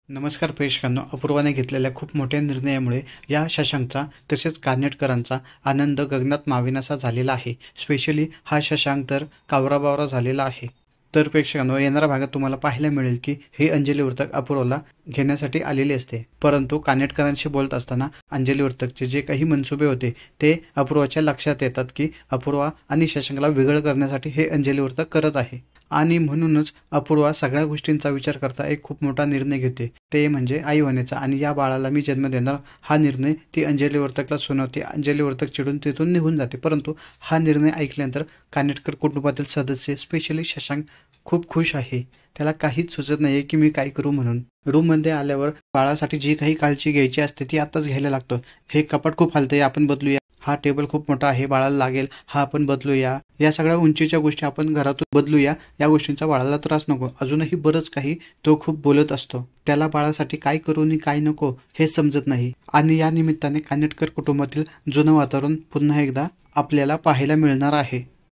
नमस्कार प्रेक्षकांनो, अपूर्वाने घेतलेल्या खूप मोठ्या निर्णयामुळे या शशांकचा तसेच कानेटकरांचा आनंद गगनात मावेनासा झालेला आहे. स्पेशली हा शशांक तर कावराबावरा झालेला आहे. तर प्रेक्षकांनो, येणाऱ्या भागात तुम्हाला पाहायला मिळेल की हे अंजली वर्तक अपूर्वाला घेण्यासाठी आलेली असते, परंतु कानेटकरांशी बोलत असताना अंजली वर्तकचे जे काही मनसुबे होते ते अपूर्वाच्या लक्षात येतात की अपूर्वा आणि शशांकला वेगळं करण्यासाठी हे अंजली वर्तक करत आहे. आणि म्हणूनच अपूर्वा सगळ्या गोष्टींचा विचार करता एक खूप मोठा निर्णय घेते, ते म्हणजे आई होण्याचा. आणि या बाळाला मी जन्म देणार हा निर्णय ती अंजली वर्तकला सुनावते. अंजली वर्तक चिडून तिथून निघून जाते, परंतु हा निर्णय ऐकल्यानंतर कानेटकर कुटुंबातील सदस्य स्पेशली शशांक खूप खुश आहे. त्याला काहीच सुचत नाहीये की मी काय करू म्हणून. रूममध्ये आल्यावर बाळासाठी जी काही काळजी घ्यायची असते ती आताच घ्यायला लागतो. हे कपाट खूप हलतंय, आपण बदलूया. हा टेबल खूप मोठा आहे, बाळाला लागेल, हा आपण बदलूया. या सगळ्या उंचीच्या गोष्टी आपण घरातून बदलूया. या गोष्टींचा बाळाला त्रास नको. अजूनही बरंच काही तो खूप बोलत असतो. त्याला बाळासाठी काय करू आणि काय नको हे समजत नाही. आणि या निमित्ताने कानेटकर कुटुंबातील जुनं वातावरण पुन्हा एकदा आपल्याला पाहायला मिळणार आहे.